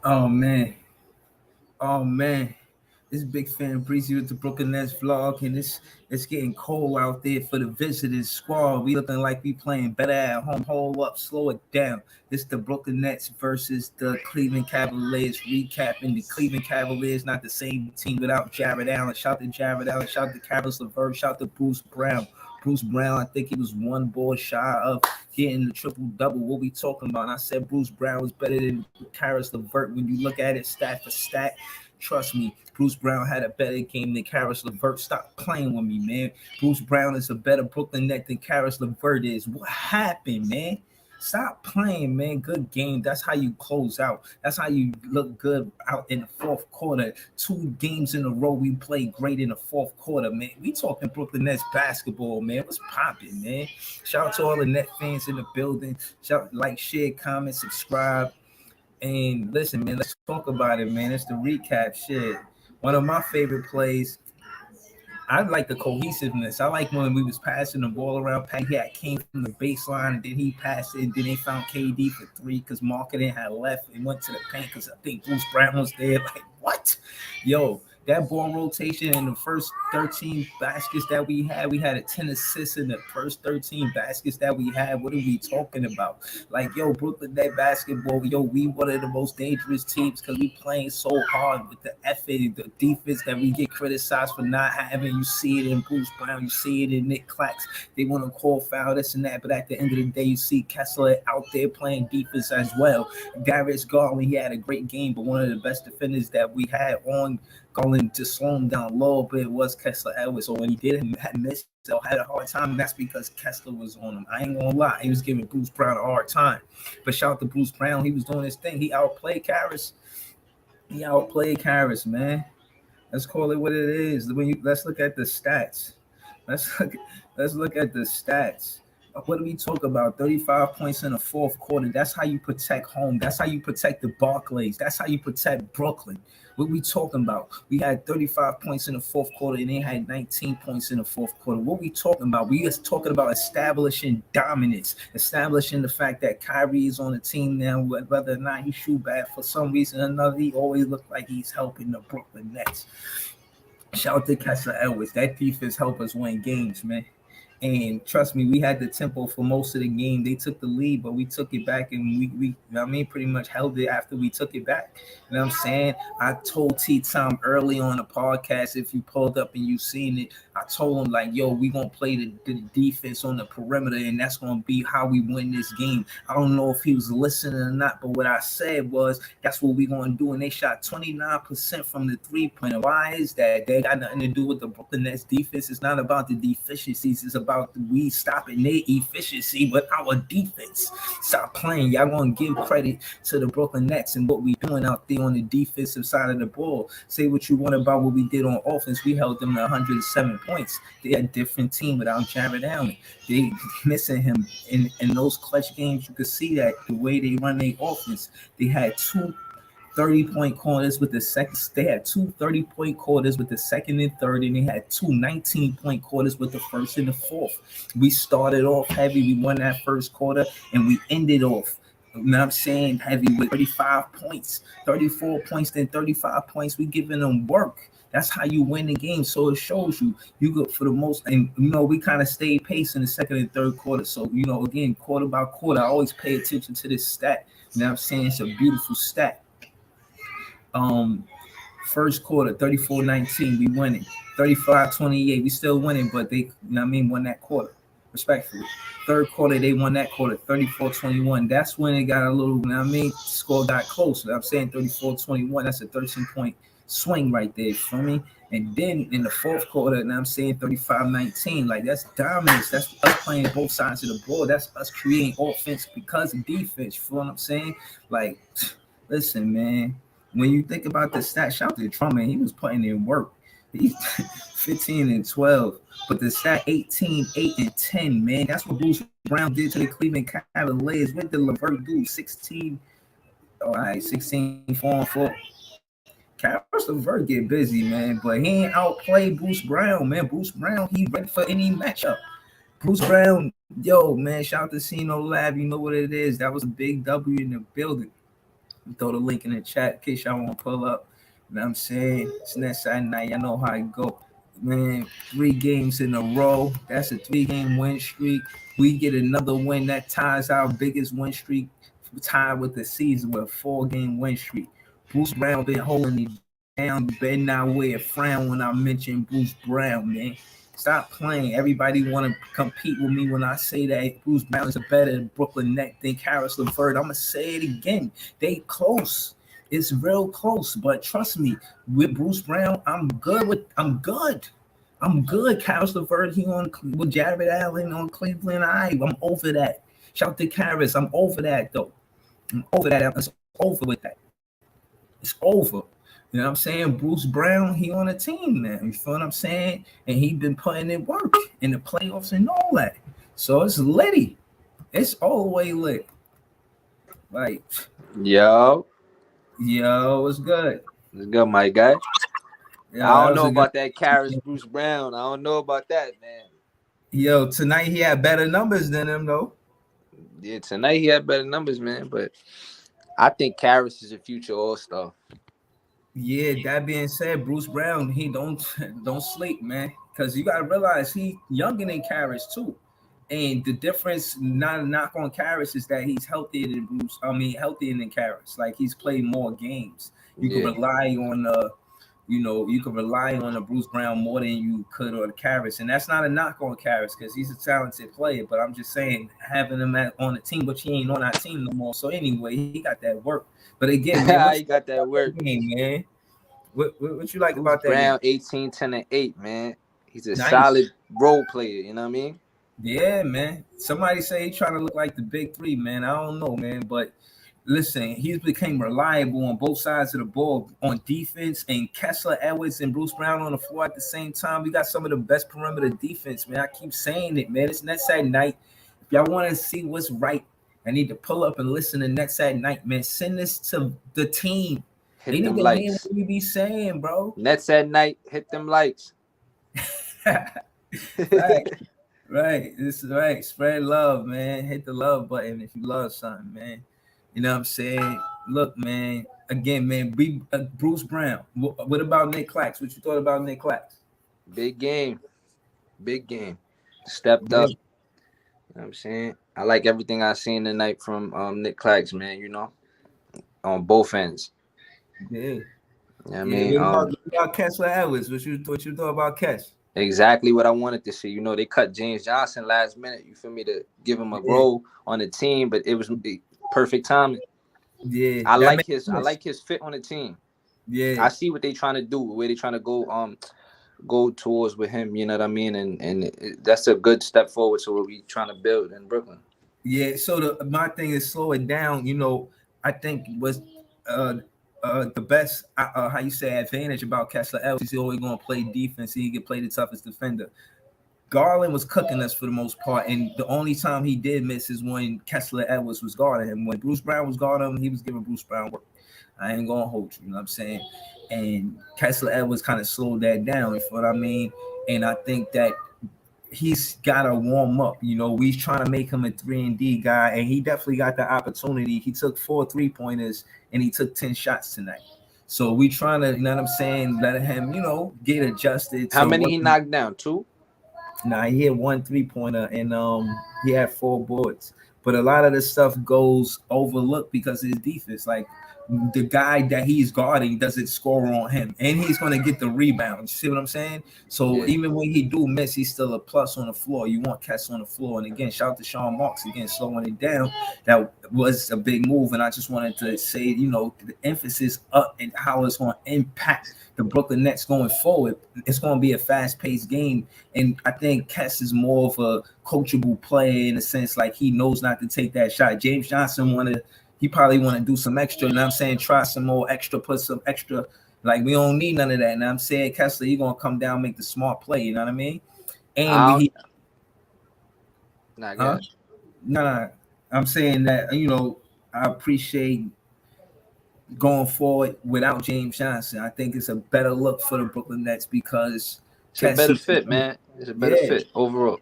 Oh man, oh man. This big fan Breezy with the Brooklyn Nets vlog, and it's getting cold out there for the visiting squad. We looking like we playing better at home. Hold up, slow it down. This the Brooklyn Nets versus the Cleveland Cavaliers. Recapping the Cleveland Cavaliers, not the same team without Jared Allen. Shout to Jared Allen. Shout to Caris LeVert. Shout to Bruce Brown. Bruce Brown, I think he was one ball shy of getting the triple double. What we talking about? And I said Bruce Brown was better than Caris LeVert. When you look at it stat for stat, trust me, Bruce Brown had a better game than Caris LeVert. Stop playing with me, man. Bruce Brown is a better Brooklyn Net than Caris LeVert is. What happened, man? Stop playing, man. Good game. That's how you close out. That's how you look good out in the fourth quarter. 2 games in a row, we played great in the fourth quarter, man. We talking Brooklyn Nets basketball, man. What's popping, man? Shout out to all the Net fans in the building. Shout, like, share, comment, subscribe. And listen, man, let's talk about it, man. It's the recap shit. One of my favorite plays. I like the cohesiveness. I like when we was passing the ball around. Pat came from the baseline and then he passed it. And then they found KD for three because Marketing had left and went to the paint because I think Bruce Brown was there. Like, what? Yo, that ball rotation in the first 13 baskets that we had a 10 assists in the first 13 baskets that we had. What are we talking about? Like, yo, Brooklyn Net basketball, yo, we one of the most dangerous teams because we playing so hard with the effort, the defense that we get criticized for not having. You see it in Bruce Brown, you see it in Nick Clax. They want to call foul, this and that, but at the end of the day, you see Kessler out there playing defense as well. Darius Garland, he had a great game, but one of the best defenders that we had on going to slow him down a little bit was Kessler Edwards. So when he did miss, so had a hard time. That's because Kessler was on him. I ain't gonna lie, he was giving Bruce Brown a hard time. But shout out to Bruce Brown, he was doing his thing. He outplayed Karras. He outplayed Karras, man. Let's call it what it is. Let's look at the stats. Let's look. Let's look at the stats. What do we talk about? 35 points in the fourth quarter. That's how you protect home. That's how you protect the Barclays. That's how you protect Brooklyn. What we talking about? We had 35 points in the fourth quarter and they had 19 points in the fourth quarter. What we talking about? We just talking about establishing dominance, establishing the fact that Kyrie is on the team now, whether or not he shoot bad for some reason or another, he always look like he's helping the Brooklyn Nets. Shout out to Kessler Edwards. That defense helped us win games, man. And trust me, we had the tempo for most of the game. They took the lead, but we took it back and pretty much held it after we took it back. You know what I'm saying? I told T Tom early on the podcast, if you pulled up and you seen it, I told him, like, yo, we going to play the defense on the perimeter, and that's going to be how we win this game. I don't know if he was listening or not, but what I said was, that's what we going to do. And they shot 29% from the three-pointer. Why is that? They got nothing to do with the Brooklyn Nets defense. It's not about the deficiencies. It's about we stopping their efficiency with our defense. Stop playing. Y'all going to give credit to the Brooklyn Nets and what we doing out there on the defensive side of the ball. Say what you want about what we did on offense. We held them to 107 points. They're a different team without Jared Allen. They missing him in those clutch games. You could see that the way they run their offense. They had 30-point quarters with the second. They had 30-point quarters with the second and third, and they had 19-point quarters with the first and the fourth. We started off heavy. We won that first quarter, and we ended off. You know what I'm saying? Heavy with 35 points, 34 points, then 35 points. We giving them work. That's how you win the game. So it shows you go for the most. And, we kind of stayed pace in the second and third quarter. So, again, quarter by quarter, I always pay attention to this stat. You know what I'm saying? It's a beautiful stat. First quarter, 34-19, we winning. 35-28, we still winning, but they, won that quarter, respectfully. Third quarter, they won that quarter, 34-21. That's when it got a little, score got close. I'm saying 34-21, that's a 13-point swing right there, you feel me? And then in the fourth quarter, and I'm saying 35-19, like, that's dominance. That's us playing both sides of the ball. That's us creating offense because of defense, you feel what I'm saying? Like, listen, man. When you think about the stat, shout out to Drummond, he was putting in work. He's 15-12, but the stat 18, 8, and 10, man. That's what Bruce Brown did to the Cleveland Cavaliers. What did LeVert do? 16, all right, 16, 4-4. Caris LeVert get busy, man, but he ain't outplay Bruce Brown, man. Bruce Brown, he ready for any matchup. Bruce Brown, yo, man, shout out to Cino Lab. You know what it is. That was a big W in the building. Throw the link in the chat in case y'all want to pull up. You know what I'm saying? It's next Saturday night. Y'all know how it go. Man, 3 games in a row. That's a 3-game win streak. We get another win that ties our biggest win streak, tied with the season with a 4-game win streak. Bruce Brown been holding it down. You better not wear a frown when I mention Bruce Brown, man. Stop playing. Everybody want to compete with me when I say that Bruce Brown is a better Brooklyn Net than Karis LeVert. I'm gonna say it again. They close. It's real close, but trust me, with Bruce Brown, I'm good. I'm good. Karis LeVert, he on with Jared Allen on Cleveland. I'm over that. Shout to Karis. I'm over that though. I'm over that. It's over with that. It's over. You know what I'm saying? Bruce Brown, he on a team now. You feel what I'm saying? And he been putting in work in the playoffs and all that. So it's litty. It's all the way lit. Like, Yo, it's good. let's go, my guy. Yo, I don't know about that Karis Bruce Brown. I don't know about that, man. Yo, tonight he had better numbers than him, though. Yeah, tonight he had better numbers, man. But I think Karis is a future All-Star. Yeah, that being said, Bruce Brown, he don't sleep, man. Because you gotta realize he younger than Karis too. And the difference, not a knock on Karis, is that he's healthier than Bruce. I mean, healthier than Karis. Like he's played more games. You can rely on you can rely on a Bruce Brown more than you could on Karis. And that's not a knock on Karis because he's a talented player. But I'm just saying, having him on the team, but he ain't on our team no more. So anyway, he got that work. But again, man, he got that work. Game, man. What you like Bruce about that? Brown, 18, 10, and 8, man. He's a solid role player, you know what I mean? Yeah, man. Somebody say he's trying to look like the big three, man. I don't know, man. But listen, he's became reliable on both sides of the ball on defense, and Kessler Edwards and Bruce Brown on the floor at the same time. We got some of the best perimeter defense, man. I keep saying it, man. It's next Saturday night. If y'all want to see what's right, I need to pull up and listen to next Saturday night, man. Send this to the team. Hit them likes. What we be saying, bro. Nets at night, hit them likes. Right. This is right. Spread love, man. Hit the love button if you love something, man. You know what I'm saying? Look, man. Again, man. Be Bruce Brown. What about Nick Clax? What you thought about Nick Clax? Big game. Stepped up. You know what I'm saying? I like everything I seen tonight from Nick Clax, man. You know, on both ends. Yeah. You know what I mean? What about Kessler Edwards? What you thought about Kess? Exactly what I wanted to see. You know, they cut James Johnson last minute, you feel me, to give him a role on the team, but it was perfect timing. Yeah. I like his fit on the team. Yeah. I see what they trying to do, where they trying to go towards with him, you know what I mean? And that's a good step forward to what we trying to build in Brooklyn. Yeah, so my thing is slow it down, you know. I think was the best how you say advantage about Kessler Edwards. He's always going to play defense. He can play the toughest defender. Garland was cooking us for the most part, and the only time he did miss is when Kessler Edwards was guarding him. When Bruce Brown was guarding him, he was giving Bruce Brown work. I ain't gonna hold you know what I'm saying? And Kessler Edwards kind of slowed that down, you know what I mean? And I think that he's got to warm up. You know, we trying to make him a 3-and-D guy, and he definitely got the opportunity. He took 4 3-pointers, and he took 10 shots tonight. So we trying to, you know what I'm saying, let him, you know, get adjusted. How many he knocked down? 2? Nah, he had 1 3-pointer, and he had 4 boards. But a lot of this stuff goes overlooked because of his defense. Like, the guy that he's guarding doesn't score on him, and he's going to get the rebound. You see what I'm saying? So even when he do miss, he's still a plus on the floor. You want Kess on the floor. And again, shout out to Sean Marks again, slowing it down. That was a big move, and I just wanted to say, you know, the emphasis up and how it's going to impact the Brooklyn Nets going forward. It's going to be a fast-paced game, and I think Kess is more of a coachable player in a sense, like he knows not to take that shot. James Johnson he probably want to do some extra, and I'm saying try some more extra, put some extra. Like, we don't need none of that. And I'm saying Kessler, you're going to come down, make the smart play. You know what I mean? And No. I'm saying that, you know, I appreciate going forward without James Johnson. I think it's a better look for the Brooklyn Nets because it's a better fit, man. It's a better fit overall.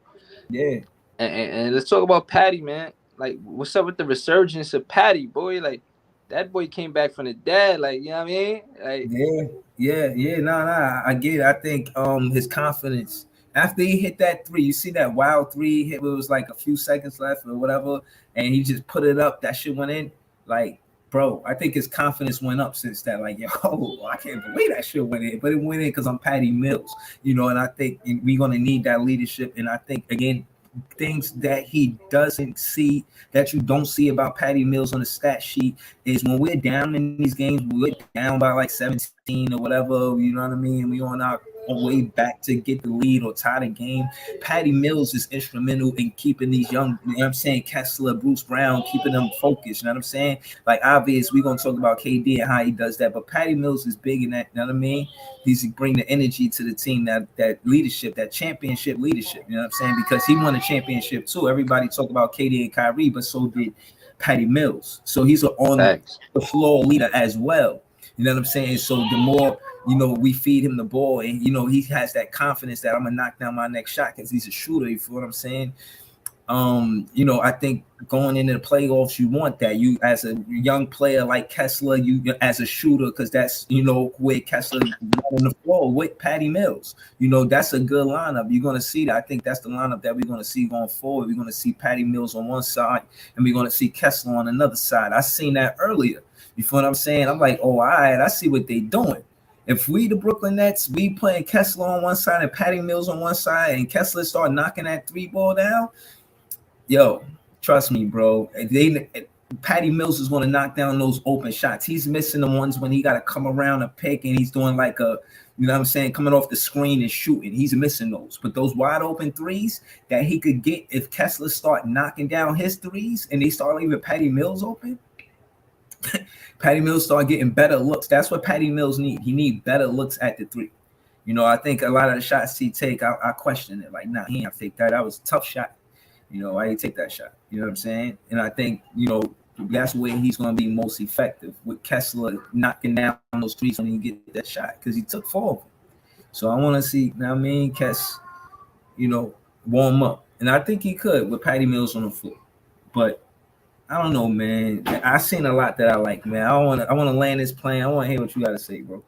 Yeah. And let's talk about Patty, man. Like, what's up with the resurgence of Patty, boy? Like, that boy came back from the dead. Like, you know what I mean? Like, Nah. I get it. I think his confidence after he hit that three, you see that wild three hit where it was like a few seconds left or whatever, and he just put it up. That shit went in. Like, bro, I think his confidence went up since that. Like, yo, I can't believe that shit went in, but it went in because I'm Patty Mills, and I think we're gonna need that leadership. And I think again, things that he doesn't see that you don't see about Patty Mills on the stat sheet is when we're down in these games, we're down by like 17 or whatever, you know what I mean? We on our way back to get the lead or tie the game. Patty Mills is instrumental in keeping these young, you know what I'm saying, Kessler, Bruce Brown, keeping them focused, you know what I'm saying? Like, obvious, we're going to talk about KD and how he does that, but Patty Mills is big in that, you know what I mean? He's bring the energy to the team, that leadership, that championship leadership, you know what I'm saying? Because he won a championship too. Everybody talk about KD and Kyrie, but so did Patty Mills. So he's an on facts. the floor leader as well. You know what I'm saying? So the more, we feed him the ball and, he has that confidence that I'm going to knock down my next shot because he's a shooter. You feel what I'm saying? I think going into the playoffs, you want that. You as a young player like Kessler, you as a shooter, because that's where Kessler on the floor with Patty Mills. That's a good lineup. You're gonna see that. I think that's the lineup that we're gonna see going forward. We're gonna see Patty Mills on one side, and we're gonna see Kessler on another side. I seen that earlier. You feel what I'm saying? I'm like, oh, all right, I see what they're doing. If we the Brooklyn Nets, we playing Kessler on one side and Patty Mills on one side, and Kessler start knocking that three ball down. Yo, trust me, bro. Patty Mills is going to knock down those open shots. He's missing the ones when he got to come around a pick and he's doing like a, you know what I'm saying, coming off the screen and shooting. He's missing those. But those wide open threes that he could get if Kessler start knocking down his threes and they start leaving Patty Mills open, Patty Mills start getting better looks. That's what Patty Mills need. He need better looks at the three. I think a lot of the shots he take, I question it. Like, nah, he ain't take that. That was a tough shot. Why you take that shot? You know what I'm saying? And I think, that's where he's going to be most effective with Kessler knocking down those threes when he get that shot because he took 4 of them. So I want to see, Kess, warm up. And I think he could with Patty Mills on the floor. But I don't know, man. I seen a lot that I like, man. I want to land this plane. I want to hear what you got to say, bro.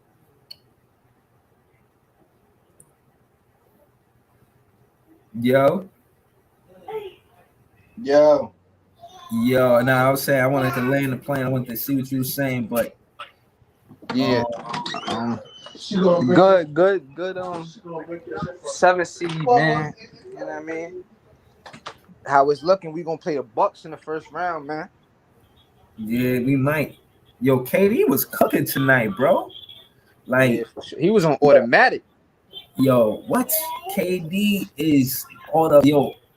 Yo. Now I was saying I wanted to land the plane. I wanted to see what you were saying, but yeah, good. 7 seed, man. You know what I mean? How it's looking, we gonna play the Bucks in the first round, man. Yeah, we might. Yo, KD was cooking tonight, bro. Like, yeah, for sure. He was on automatic. Yo, what? KD is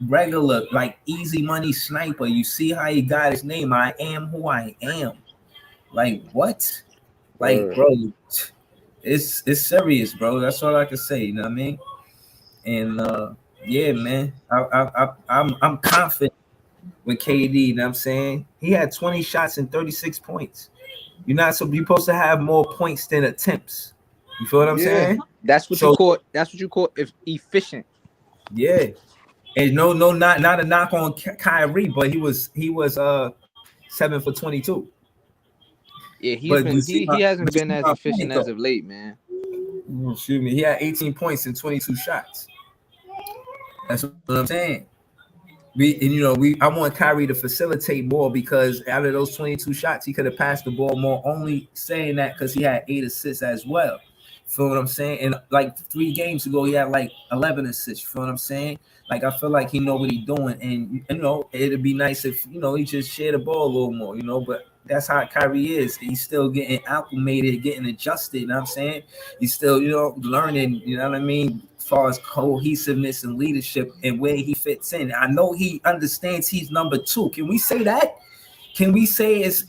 regular, like easy money sniper. You see how he got his name? I am who I am. Like, what? Like, bro, it's serious, bro. That's all I can say. You know what I mean? And yeah, man, I'm confident with KD. You know what I'm saying? He had 20 shots and 36 points. You're supposed to have more points than attempts. You feel what I'm saying? That's what you call. That's what you call efficient. Yeah. And no, not a knock on Kyrie, but he was 7 for 22. Yeah, he hasn't been as efficient as of late, man. Excuse me. He had 18 points and 22 shots. That's what I'm saying. I want Kyrie to facilitate more because out of those 22 shots, he could have passed the ball more. Only saying that because he had 8 assists as well. Feel what I'm saying? And like 3 games ago, he had like 11 assists. Feel what I'm saying? Like, I feel like he know what he's doing, and it'd be nice if he just share the ball a little more. But that's how Kyrie is. He's still getting acclimated, getting adjusted. You know what I'm saying? He's still learning. You know what I mean? As far as cohesiveness and leadership and where he fits in. I know he understands he's number 2. Can we say that? Can we say it's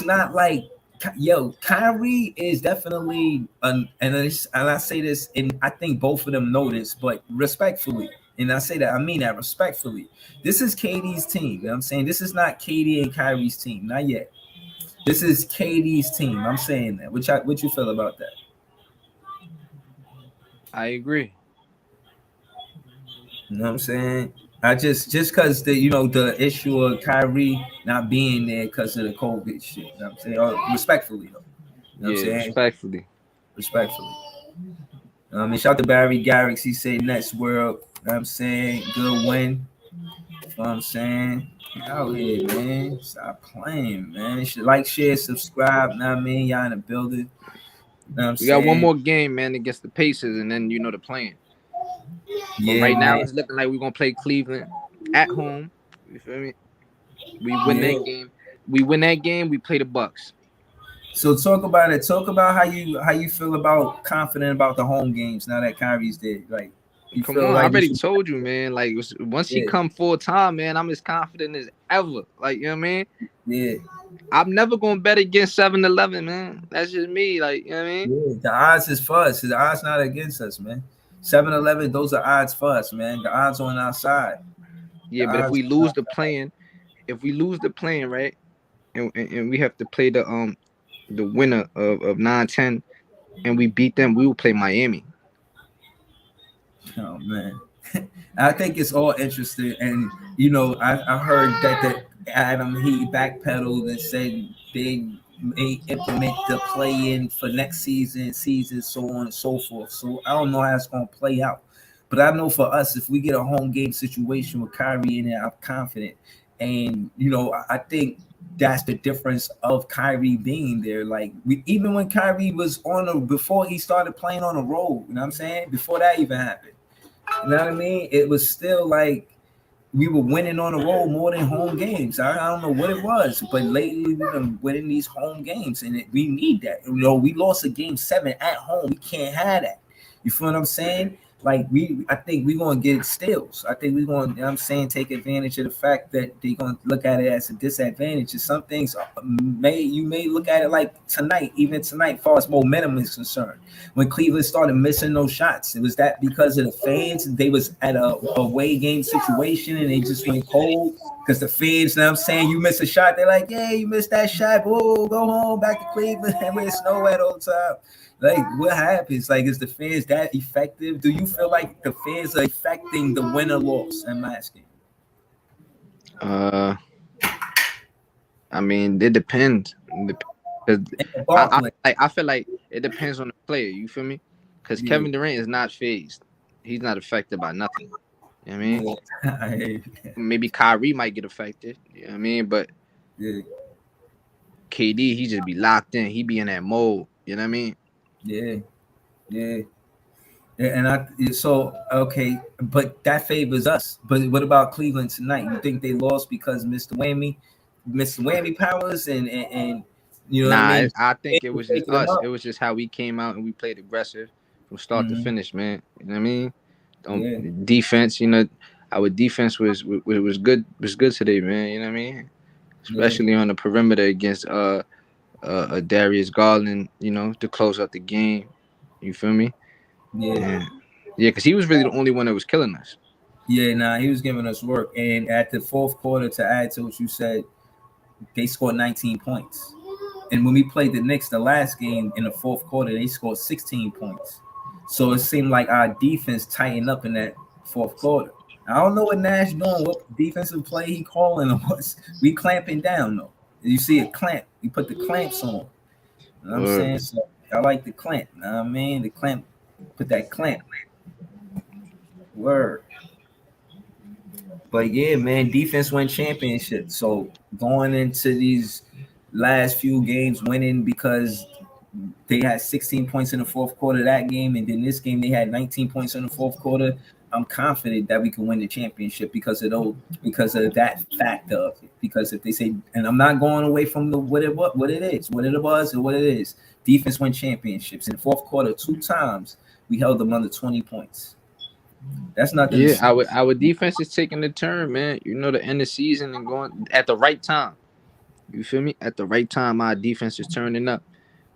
not like, yo, Kyrie is definitely and I say this, and I think both of them know this, but respectfully, and I say that, I mean that respectfully. This is KD's team. You know what I'm saying? This is not KD and Kyrie's team, not yet. This is KD's team. I'm saying that. What you feel about that? I agree. You know what I'm saying? I just because the issue of Kyrie not being there because of the COVID shit. You know what I'm saying? Respectfully though. You know what I'm Yeah, saying? respectfully. Respectfully. Shout out to Barry Garrix. He said next world. You know what I'm saying? Good win. You know what I'm saying? Out here, man. Stop playing, man. You should like, share, subscribe. You know what I mean? Y'all in the building. You know what I'm We got one saying? more game, man, against the Pacers, and then the plan. But Yeah, right now, man. it's looking like we're gonna play Cleveland at home. You feel me? We win Yeah. that game. We win that game. We play the Bucks. So talk about it. Talk about how you feel about confident about the home games now that Kyrie's there. Like you Come feel on, I like we already should. told you, man. Like once he Yeah, come full time, man, I'm as confident as ever. Like you know what I mean? yeah, I'm never gonna bet against 7-Eleven, man. That's just me. Like you know what I mean? yeah. The odds is for us. The odds not against us, man. 7-Eleven, those are odds for us, man. The odds on our side. Yeah, The but if odds we on lose our the plan, right, and we have to play the winner of 9-10, and we beat them, we will play Miami. Oh man, I think it's all interesting, and I heard that Adam he backpedaled and said they may implement the play-in for next season, so on and so forth. So I don't know how it's gonna play out, but I know for us, if we get a home game situation with Kyrie in it, I'm confident, and I think that's the difference of Kyrie being there. Like even when Kyrie was before he started playing on the road, you know what I'm saying? Before that even happened. You know what I mean? It was still like we were winning on the road more than home games. I don't know what it was, but lately we've been winning these home games, and we need that. We lost a game 7 at home. We can't have that. You feel what I'm saying? Like I think we're gonna get steals. I think we're gonna, take advantage of the fact that they're gonna look at it as a disadvantage. And some things you may look at it like tonight, even tonight, as far as momentum is concerned. When Cleveland started missing those shots, it was that because of the fans. They was at a away game situation and they just went cold because the fans. You know what I'm saying, you miss a shot, they're like, "Yeah, you missed that shot. Whoa, go home, back to Cleveland, and where it's snow at all the time." Like, what happens? Like, is the fans that effective? Do you feel like the fans are affecting the win or loss? I'm asking. Uh, I mean, it depends. Because And the ball play. I feel like it depends on the player. You feel me? Because Yeah, Kevin Durant is not phased. He's not affected by nothing. You know what I mean? yeah. I hear you. Maybe Kyrie might get affected. You know what I mean? But Yeah, KD, he just be locked in. He be in that mode. You know what I mean? yeah, yeah. Yeah, and so okay, but that favors us. But what about Cleveland tonight? You think they lost because Mr. Whammy powers, and you know what I Nah, mean? I think it Was was just taking them us. It up. was just how we came out and we played aggressive from start to Hmm. finish, man. You know what I mean? Yeah, Defense, our defense was good today, man. You know what I mean? yeah, Especially on the perimeter against Darius Garland, to close out the game. You feel me? yeah, And yeah, because he was really the only one that was killing us. yeah. Nah, he was giving us work, and at the fourth quarter, to add to what you said, they scored 19 points. And when we played the Knicks the last game in the fourth quarter, they scored 16 points. So it seemed like our defense tightened up in that fourth quarter. I don't know what Nash doing, what defensive play he calling or what. We clamping down though. You see a clamp, you put the clamps on. You know what I'm Word. saying? So I like the clamp. You know what I mean? The clamp, put that clamp. Word. But yeah, man, defense win championship. So going into these last few games, winning because they had 16 points in the fourth quarter of that game, and then this game they had 19 points in the fourth quarter. I'm confident that we can win the championship because of that factor of it. Because if they say, and I'm not going away from what it was, or what it is. Defense win championships in the fourth quarter 2 times. We held them under 20 points. That's nothing to Yeah, sneeze. our defense is taking the turn, man. The end of season and going at the right time. You feel me? At the right time, our defense is turning up.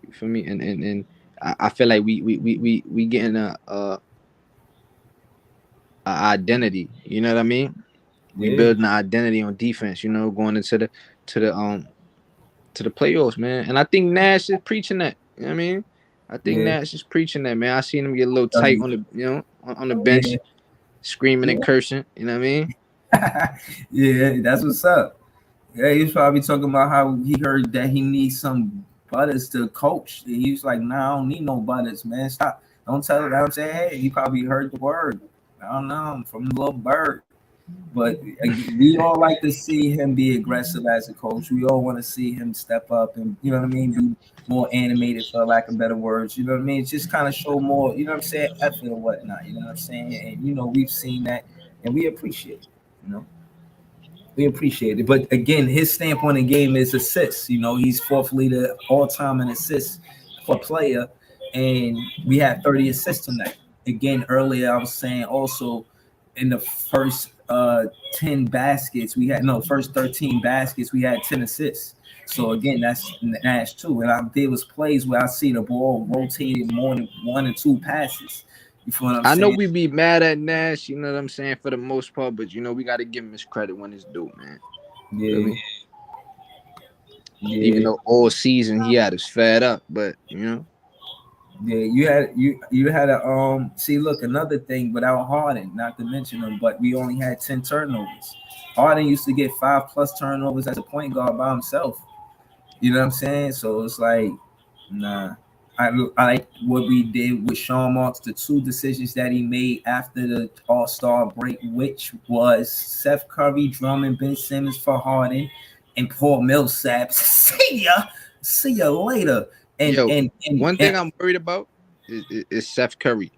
You feel me? And I feel like we getting a identity. You know what I mean? We Yeah, building an identity on defense. Going into to the to the playoffs, man. And I think Nash is preaching that. You know what I mean? I think yeah, Nash is preaching that, man. I seen him get a little tight um, on the on the yeah, bench, screaming and yeah, cursing. You know what I mean? Yeah, that's what's up. Yeah, he was probably talking about how he heard that he needs some butters to coach. He was like, "Nah, I don't need no butters, man. Stop. Don't tell it." I'm saying, hey, he probably heard the word. I don't know from the little bird. But we all like to see him be aggressive as a coach. We all want to see him step up and you know what I mean, be more animated for lack of better words. You know what I mean? Just kind of show more, you know what I'm saying, effort or whatnot. You know what I'm saying? And we've seen that and we appreciate it. You know, we appreciate it. But again, his stamp on the game is assists. He's fourth leader all time in assists for a player, and we had 30 assists tonight. Again, earlier I was saying also in the first 10 baskets, we had no first 13 baskets, we had 10 assists. So again, that's Nash too. And there was plays where I see the ball rotated more than one or two passes. You feel what I'm I know saying? we be mad at Nash, you know what I'm saying, for the most part, but we got to give him his credit when it's due, man. Feel Yeah, me? Even yeah. though all season he had us fed up, but Yeah, you had a see look another thing without Harden, not to mention him, but we only had 10 turnovers. Harden used to get 5+ turnovers as a point guard by himself. You know what I'm saying? So it's like, nah. I like what we did with Sean Marks, the two decisions that he made after the All-Star break, which was Seth Curry, Drummond, Ben Simmons for Harden, and Paul Millsap. See ya later. And yo, and and, one and thing I'm worried about is Seth Curry.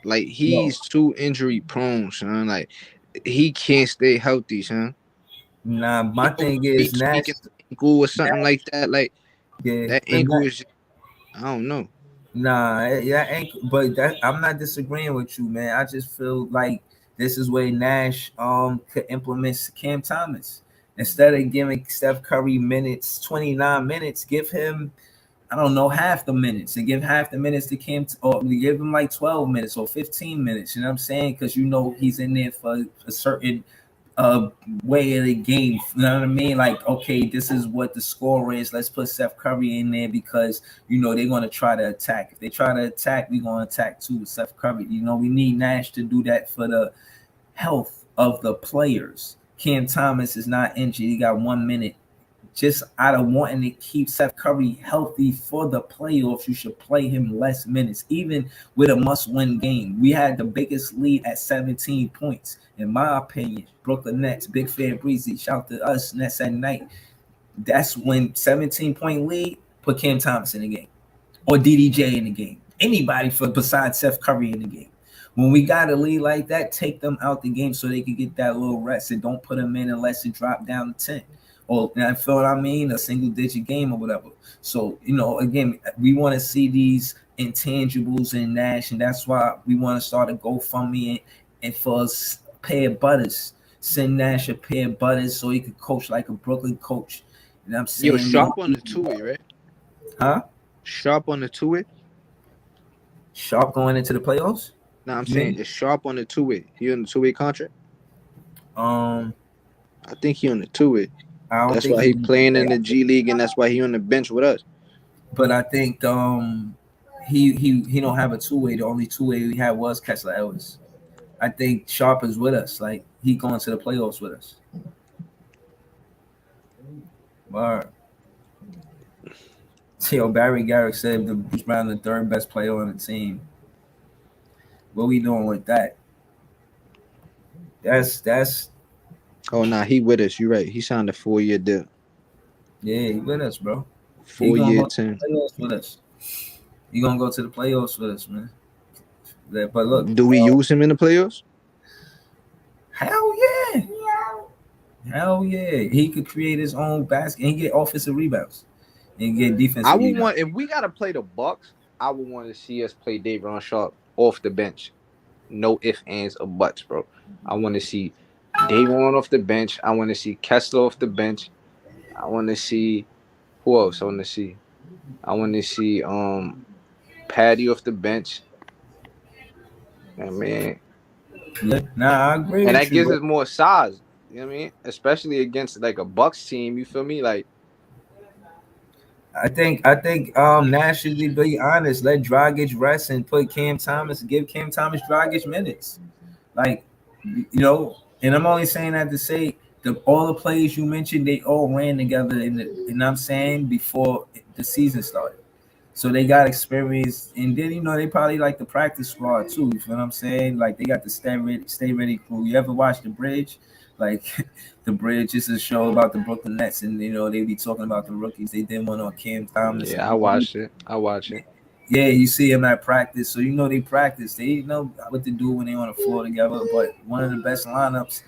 Like yo, he's too injury prone, son. Like he can't stay healthy, son. nah, He my always thing be is Nash. tweaking his ankle or something like that. Like Yeah, that but ankle is, I don't know. nah, yeah, ain't. But that I'm not disagreeing with you, man. I just feel like this is where Nash could implement Cam Thomas instead of giving Steph Curry minutes, 29 minutes. Give him, I don't know, half the minutes, and give half the minutes to Cam, or give him like 12 minutes or 15 minutes. You know what I'm saying? Because he's in there for a certain way of the game. You know what I mean? Like, okay, this is what the score is. Let's put Steph Curry in there because they're going to try to attack. If they try to attack, we're going to attack too with Steph Curry. We need Nash to do that for the health of the players. Cam Thomas is not injured. He got 1 minute. Just out of wanting to keep Seth Curry healthy for the playoffs, you should play him less minutes, even with a must-win game. We had the biggest lead at 17 points, in my opinion. Brooklyn Nets, big fan Breezy, shout to us Nets at night. That's when 17-point lead, put Cam Thomas in the game or DDJ in the game. Anybody for besides Seth Curry in the game. When we got a lead like that, take them out the game so they can get that little rest and don't put them in unless it drop down to 10. Or I feel what I mean, a single digit game or whatever. So, again, we want to see these intangibles in Nash, and that's why we want to start a GoFundMe and for us pair of butters. Send Nash a pair of butters so he could coach like a Brooklyn coach. You know what I'm Yo, saying? sharp on the two-way, right? Huh? Sharp on the two-way. Sharp going into the playoffs? Nah, I'm You saying mean? it's sharp on the two-way. He on the two-way contract. Um, I think he on the two-way. I don't That's think why he, he playing in the G League, and that's why he on the bench with us. but I think he don't have a two-way. The only two-way we had was Kessler Ellis. I think Sharp is with us. Like he going to the playoffs with us. But Barry Garrick said the Bruce Brown the third best player on the team. What we doing with that? That's Oh nah, he with us. You right. He signed a 4-year deal. yeah, he with us, bro. He Four gonna year go to 10. the playoffs with us. He gonna go to the playoffs with us, man. But look, Do we use him in the playoffs? hell yeah. Hell yeah. He could create his own basket and get offensive rebounds and get I defensive would rebounds. want if we gotta play the Bucks. I would want to see us play Davion Sharp off the bench. No ifs, ands, or buts, bro. I want to see Davion off the bench. I want to see Kessler off the bench. I want to see who else? I want to see. I want to see Patty off the bench. I mean, Yeah. Nah, I agree and with that you, gives bro. us more size. You know what I mean? Especially against like a Bucks team. You feel me? Like I think Nash should be honest. Let Dragic rest and put Cam Thomas, give Cam Thomas Dragic minutes. Like, And I'm only saying that to say all the players you mentioned, they all ran together and I'm saying before the season started. So they got experience, and then they probably like the practice squad too. You feel what I'm saying? Like they got the stay ready crew. You ever watch The Bridge? Like The Bridge is a show about the Brooklyn Nets, and they be talking about the rookies. They did one on Cam Thomas, Yeah, and I watched it. I watch it. yeah, you see them at practice, so they practice. They know what to do when they on the floor together. But one of the best lineups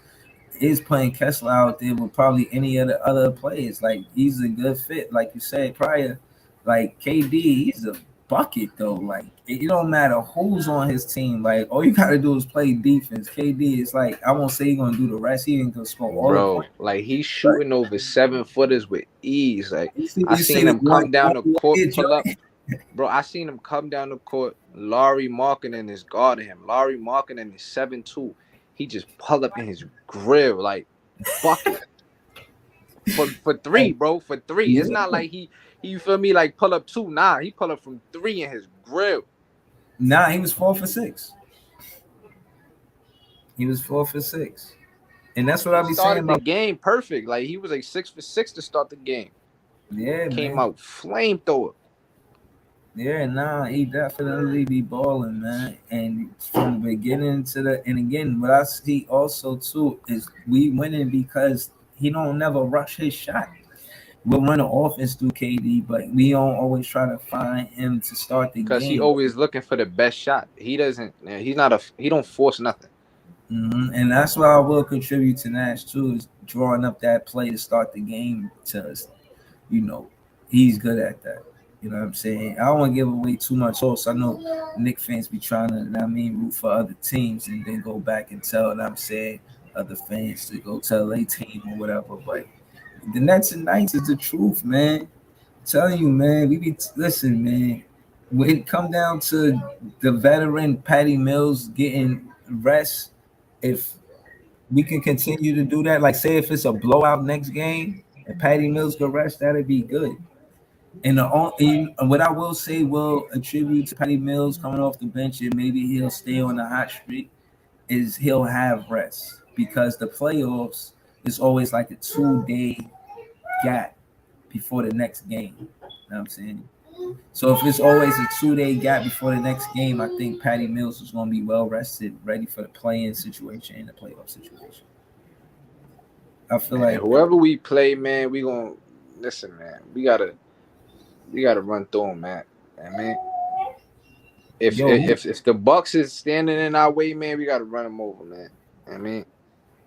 is playing Kessler out there with probably any of the other players. Like he's a good fit, like you said prior. Like KD, he's a bucket though. Like it don't matter who's on his team. Like all you gotta do is play defense. KD is like I won't say he's gonna do the rest. He ain't gonna score all the Bro, points. like he's But shooting over 7 footers with ease. Like I you see seen the him come down the court, one pull up. Bro, I seen him come down the court. Laurie Markkinen is guarding him. Laurie Markkinen is 7'2". He just pull up in his grill like bucket for three, bro. For three. It's not Yeah. like he you feel me like pull up two. Nah, he pull up from three in his grill. Nah, he was 4 for 6. He was 4 for 6. And that's what I He be saying started the about. game perfect. Like he was like 6 for 6 to start the game. Yeah, Came man. out flamethrower. Yeah, nah, he definitely be balling, man. And from the beginning to and again, what I see also too is we winning because he don't never rush his shot. We'll run the offense through KD, but we don't always try to find him to start the Cause he game. always looking for the best shot. He doesn't. He's not a. He don't force nothing. And that's what I will contribute to Nash too is drawing up that play to start the game to us. You know, he's good at that. You know what I'm saying? I don't want to give away too much also. I know Nick fans be trying to, root for other teams and then go back and tell, I'm saying, other fans to go tell their team or whatever. But the Nets and Knights is the truth, man. I'm telling you, man, listen, man. When it come down to the veteran Patty Mills getting rest, if we can continue to do that, like say if it's a blowout next game and Patty Mills go rest, that'd be good. And what I will say will attribute to Patty Mills coming off the bench and maybe he'll stay on the hot streak is he'll have rest because the playoffs is always like a 2 day gap before the next game. You know what I'm saying? So if it's always a 2 day gap before the next game, I think Patty Mills is going to be well rested, ready for the play-in situation and the playoff situation. I feel Man, like whoever we play, man, we gonna listen, man. We gotta run through them, man. I mean, if yo, if if the Bucks is standing in our way, man, we gotta run them over, man. I mean,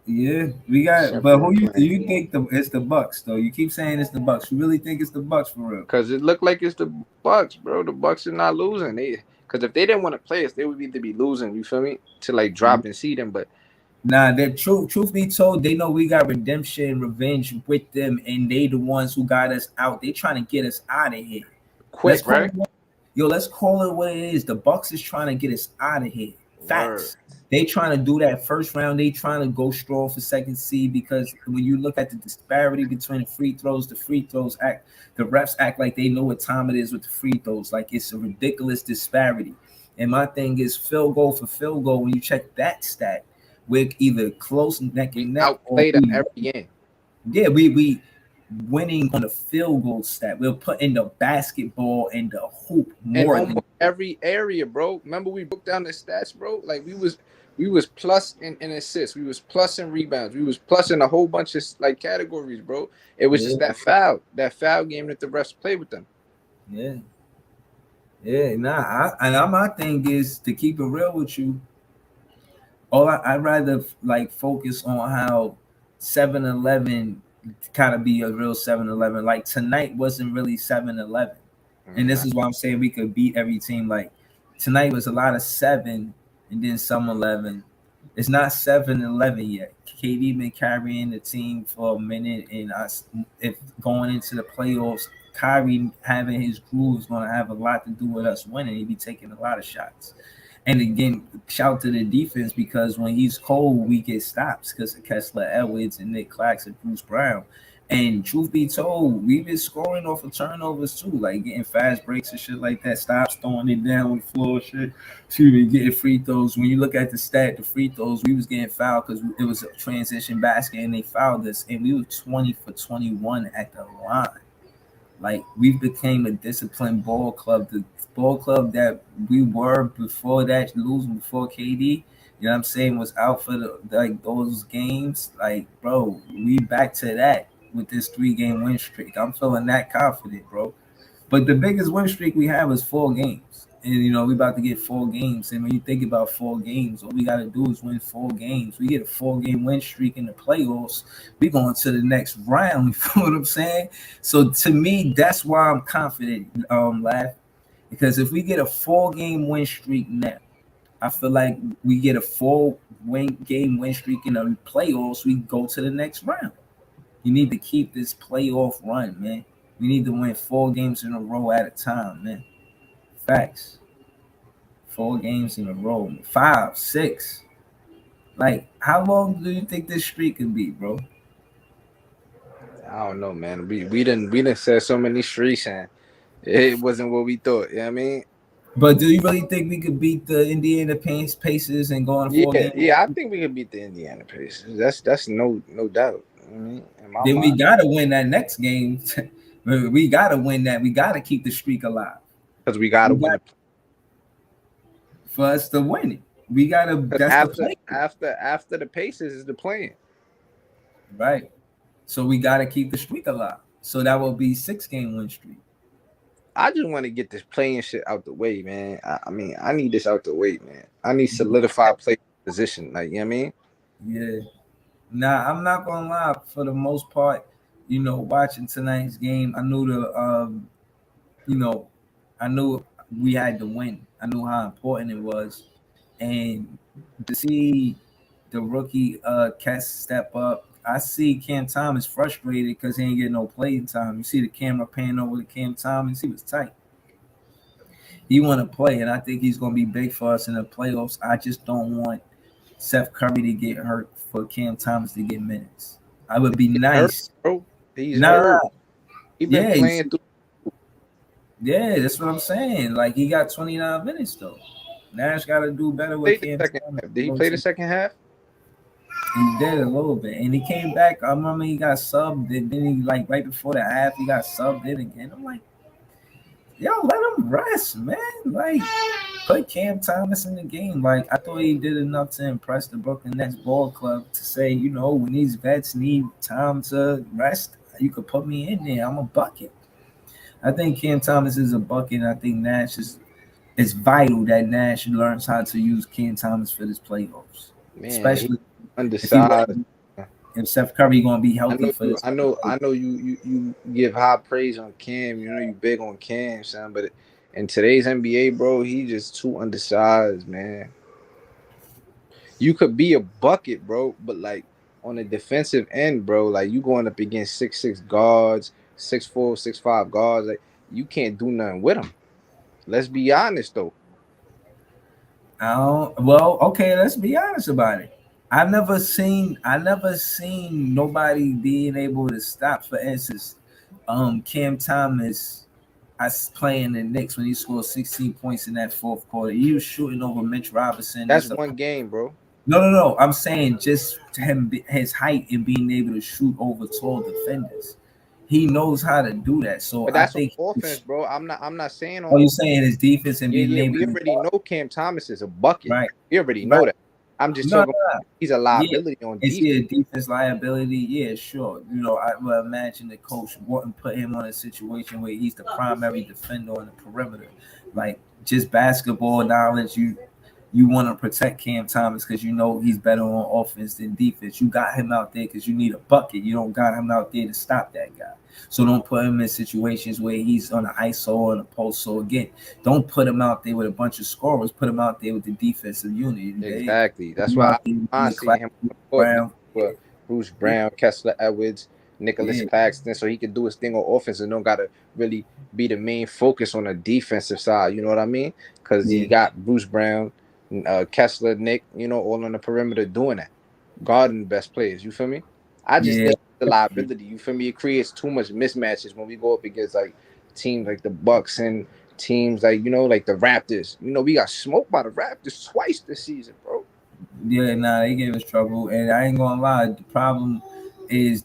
yeah, we got. But simple who and do plain. you think it's the Bucks though? You keep saying it's the Bucks. You really think it's the Bucks for real? Cause it looked like it's the Bucks, bro. The Bucks are not losing. Cause if they didn't want to play us, they would either be losing. You feel me? To like drop and see them, but Nah, that truth be told, they know we got redemption, revenge with them, and they the ones who got us out. They trying to get us out of here. Let's quick, call right? it, let's call it what it is. The Bucks is trying to get us out of here. Word. Facts. They trying to do that first round. They trying to go strong for second seed because when you look at the disparity between the free throws the refs act like they know what time it is with the free throws. Like it's a ridiculous disparity. And my thing is field goal for field goal. When you check that stat, we're either close neck We and neck or outplay them every game. we winning on the field goal stat. We're putting the basketball and the hoop In more than almost every area, bro. Remember we broke down the stats, bro? Like we was plus in assists, we was plus in rebounds, we was plus in a whole bunch of like categories, bro. It was just yeah, that foul game that the refs played with them. yeah. Yeah, nah. My thing is to keep it real with you. I'd rather like focus on how 7-Eleven kind of be a real 7-Eleven. Like tonight wasn't really 7-Eleven, and this Nah, is why I'm saying we could beat every team. Like tonight was a lot of seven and then some 11. It's not 7-Eleven yet. KD been carrying the team for a minute, and if going into the playoffs, Kyrie having his groove is going to have a lot to do with us winning. He be taking a lot of shots. And again, shout to the defense because when he's cold, we get stops because of Kessler Edwards and Nick Claxton, Bruce Brown. And truth be told, we've been scoring off of turnovers too, like getting fast breaks and shit like that. Stop throwing it down on the floor, shit. Excuse me, getting free throws. When you look at the stat, the free throws, we was getting fouled because it was a transition basket and they fouled us, and we were 20 for 21 at the line. Like we became a disciplined ball club, the ball club that we were before that losing before KD. You know what I'm saying, was out for like those games. Like, bro, we back to that with this 3 game win streak. I'm feeling that confident, bro. But the biggest win streak we have is 4 games. And we about to get 4 games. And when you think about 4 games, all we gotta do is win 4 games. We get a 4 game win streak in the playoffs. We going to the next round. You feel what I'm saying? So to me, that's why I'm confident, Laugh. Because if we get a 4 game win streak now, I feel like we get a 4 game win streak in the playoffs, we go to the next round. You need to keep this playoff run, man. We need to win 4 games in a row at a time, man. Facts. 4 games in a row. 5, 6. Like, how long do you think this streak could be, bro? I don't know, man. We didn't said so many streaks and it wasn't what we thought. You know what I mean? But do you really think we could beat the Indiana Pacers and go on a four Yeah, game? yeah. I think we could beat the Indiana Pacers. That's no doubt. You know what I mean, in my Then we mind, gotta win that next game. We gotta win that. We gotta keep the streak alive. because we got We to win got the. for us to win it. We gotta. Because That's the after play, after after the Pacers is the plan. right? So we gotta keep the streak alive. So that will be 6 game win streak. I just want to get this playing shit out the way, man. I mean, I need this out the way, man. I need solidified play position. Like, you know what I mean? Yeah. Nah, I'm not gonna lie. For the most part, watching tonight's game, I knew you know, I knew we had to win. I knew how important it was, and to see the rookie cats step up. I see Cam Thomas frustrated because he ain't getting no playing time. You see the camera pan over to Cam Thomas. He was tight. He want to play, and I think he's going to be big for us in the playoffs. I just don't want Seth Curry to get hurt for Cam Thomas to get minutes. I would be Hurt, nice. bro. He's Nah, hurt. He been yeah, playing through. yeah, that's what I'm saying. Like he got 29 minutes though. Nash got to do better with Played the Cam second Thomas. half. Did he play the second half? He did a little bit, and he came back. I remember he got subbed, and then he like right before the half, he got subbed in again. I'm like, yo, let him rest, man. Like, put Cam Thomas in the game. Like, I thought he did enough to impress the Brooklyn Nets ball club to say, when these vets need time to rest, you could put me in there. I'm a bucket. I think Cam Thomas is a bucket. And I think Nash is. It's vital that Nash learns how to use Cam Thomas for this playoffs, Man, he especially if he undersized. if Seth Curry gonna be I healthy know for you. this. I know you give high praise on Cam. You know you big on Cam, son. But in today's NBA, bro, he just too undersized, man. You could be a bucket, bro, but like on the defensive end, bro, like you going up against 6'6" guards, 6'4", 6'5" guards, like you can't do nothing with him. Let's be honest though. Well, okay, let's be honest about it. I never seen nobody being able to stop. For instance, Cam Thomas, playing the Knicks when he scored 16 points in that fourth quarter. He was shooting over Mitch Robinson. That's That's a one game, bro. no. I'm saying just him, his height and being able to shoot over tall defenders. He knows how to do that. So But I that's on think. offense, bro. I'm not saying Oh, on. you saying his defense and Yeah, being yeah. able We to already know Cam Thomas is a bucket. right, We already right. know that. I'm just No, talking about he's a yeah. liability on Is he defense. a defense liability? Yeah, sure. I would imagine the coach wouldn't put him on a situation where he's the primary defender on the perimeter. Like just basketball knowledge, you want to protect Cam Thomas because he's better on offense than defense. You got him out there because you need a bucket. You don't got him out there to stop that guy. So don't put him in situations where he's on an ISO or on a post. So again, don't put him out there with a bunch of scorers. Put him out there with the defensive unit. Exactly. Put That's him why out there I in mind the seeing class. him on the court next Brown. to Bruce Yeah, Brown, Kessler Edwards, Nicholas yeah, Claxton, so he can do his thing on offense and don't gotta really be the main focus on the defensive side. You know what I mean? Because yeah. he got Bruce Brown, Kessler, Nick, all on the perimeter doing that, guarding the best players. You feel me? I just Yeah, think the liability. You feel me? It creates too much mismatches when we go up against like teams like the Bucks and teams like like the Raptors. We got smoked by the Raptors twice this season, bro. yeah, nah, they gave us trouble, and I ain't gonna lie. The problem is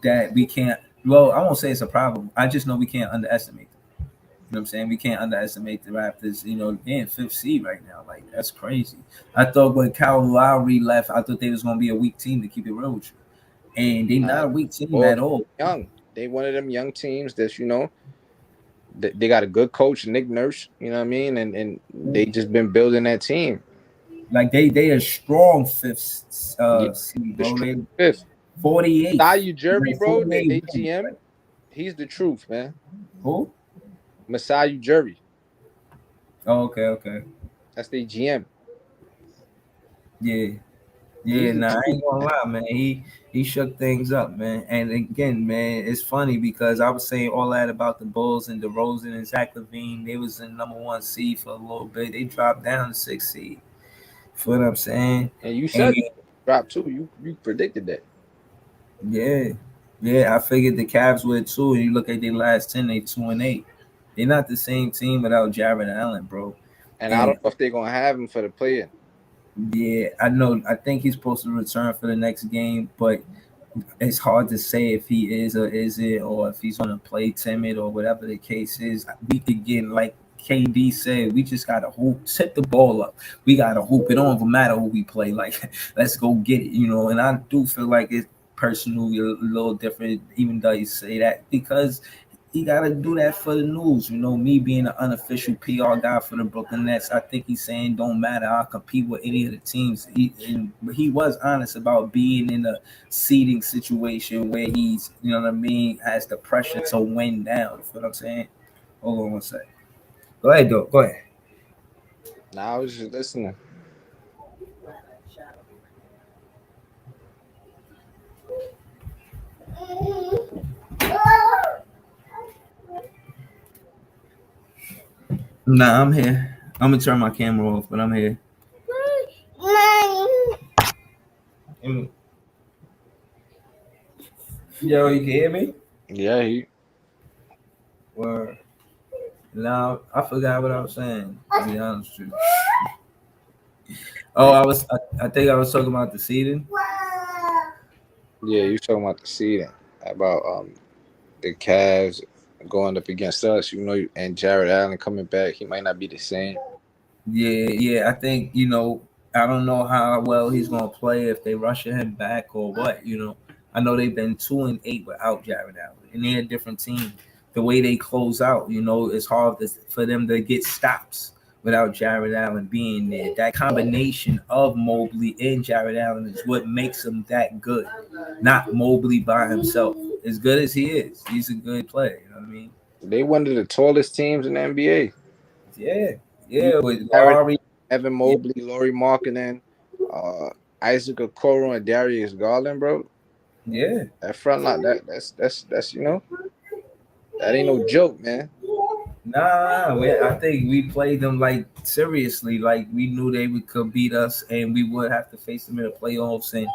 that we can't. Well, I won't say it's a problem. I just know we can't underestimate them. You know what I'm saying? We can't underestimate the Raptors. They're in fifth seed right now. Like that's crazy. I thought when Kyle Lowry left, I thought they was gonna be a weak team to keep it real with you, and they're Nah, not a weak team boy, at all. young. They one of them young teams that's they got a good coach, Nick Nurse. You know what I mean? And they just been building that team. Like they are strong fifth Yeah, seed, the bro. strong They fifth. 48th, Masai Ujiri, like bro. 48 They wins. GM. He's the truth, man. Who? Masai Ujiri. Oh, okay, okay. That's the GM. Yeah. Yeah, He's the nah, I truth, ain't gonna man. lie, man. He shook things up, man. And again, man, it's funny because I was saying all that about the Bulls and DeRozan and Zach LaVine. They was in number one seed for a little bit. They dropped down to sixth seed. You know what I'm saying? And you And said drop too. You predicted that. yeah, yeah, I figured the Cavs would too. And you look at their last 10, they 2-8. They're not the same team without Jared Allen, bro. And I And don't know if they're gonna have him for the play-in. yeah, I know. I think he's supposed to return for the next game, but it's hard to say if he is or isn't, or if he's going to play timid or whatever the case is. We could get, like KD said, we just got to hoop, set the ball up. We got to hoop. It don't even matter who we play. Like, let's go get it. And I do feel like it's personally a little different, even though you say that, because he got to do that for the news. Me being an unofficial PR guy for the Brooklyn Nets, I think he's saying don't matter. I'll compete with any of the teams. But he was honest about being in a seeding situation where he's, what I mean, has the pressure to win down. You feel what I'm saying? Hold on one second. Go ahead, though. Go ahead. Now I was just listening. Nah, I'm here. I'm gonna turn my camera off, but I'm here. Yo, you can hear me? Yeah, he. Or now I forgot what I was saying. To be honest with you. Oh, I think I was talking about the seeding. Yeah, you talking about the seeding about the Cavs going up against us. And Jared Allen coming back. He might not be the same. Yeah, yeah. I think I don't know how well he's gonna play if they rush him back or what. I know they've been 2-8 without Jared Allen, and they're a different team. The way they close out, it's hard for them to get stops without Jared Allen being there. That combination of Mobley and Jared Allen is what makes them that good. Not Mobley by himself. As good as he is, he's a good player. You know what I mean? They one of the tallest teams in the NBA. Yeah, You yeah. With Jared, Laurie, Evan yeah, Mobley, Laurie Markkinen, uh, Isaac Okoro, and Darius Garland, bro. yeah. That front line, that's that ain't no joke, man. Nah, I think we played them like seriously, like we knew they could beat us, and we would have to face them in the playoffs. And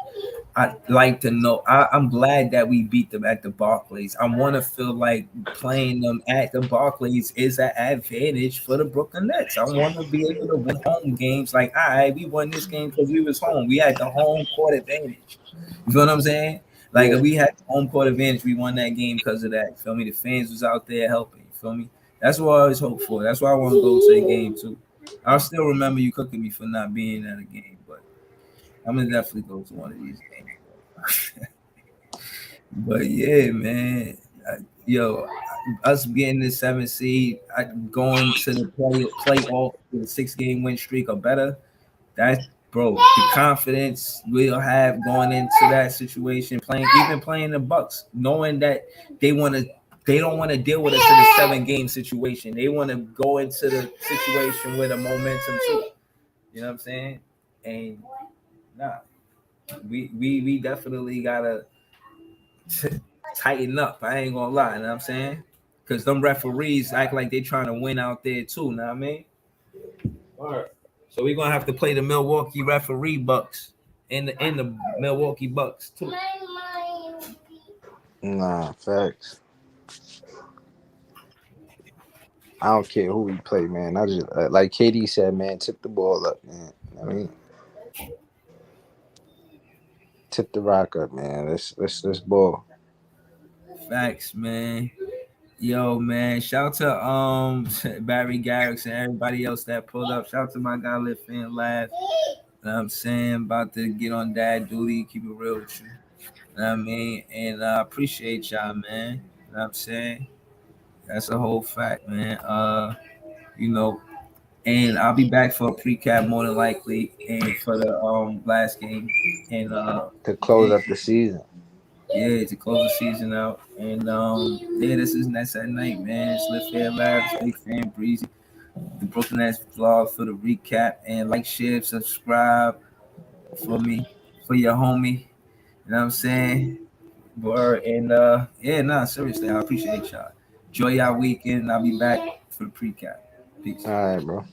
I'd like to know. I'm glad that we beat them at the Barclays. I want to feel like playing them at the Barclays is an advantage for the Brooklyn Nets. I want to be able to win home games. Like, all right, we won this game because we was home. We had the home court advantage. You feel what I'm saying? Like, Yeah, if we had the home court advantage, we won that game because of that. You feel me? The fans was out there helping. You feel me? That's what I always hope for. That's why I want to go to the game too. I'll still remember you cooking me for not being at a game, but I'm gonna definitely go to one of these games. But yeah, man, yo, us getting the 7th seed, going to the playoff with a 6 game win streak or better. That, bro, the confidence we'll have going into that situation, even playing the Bucks, knowing that they want to. They don't want to deal with us in a 7 game situation. They want to go into the situation with a momentum too. You know what I'm saying? And nah, we definitely gotta tighten up. I ain't gonna lie. You know what I'm saying? Because them referees act like they trying to win out there too. Know what I mean? All right. So we're gonna have to play the Milwaukee referee Bucks and the Milwaukee Bucks too. Nah, facts. I don't care who we play, man. I just like KD said, man, tip the ball up, man. I mean, tip the rock up, man. Let's ball. Facts, man. Yo, man. Shout to Barry Garrix and everybody else that pulled up. Shout to my guy Lit Fan Lab. You know what I'm saying? About to get on dad duty, keep it real with you. You know what I mean? And I appreciate y'all, man. You know what I'm saying? That's a whole fact, man. You know, and I'll be back for a pre-cap more than likely, and for the last game, and To close yeah, up the season. yeah, to close the season out, and yeah, this is Nets at Night, man. It's Lit Fair Labs, Big Fan Breezy, the Brooklyn Nets vlog for the recap, and like, share, subscribe for me, for your homie. You know what I'm saying? Word. And yeah, nah, seriously, I appreciate y'all. Enjoy y'all weekend. I'll be back for the pre-cap. Peace. All right, bro.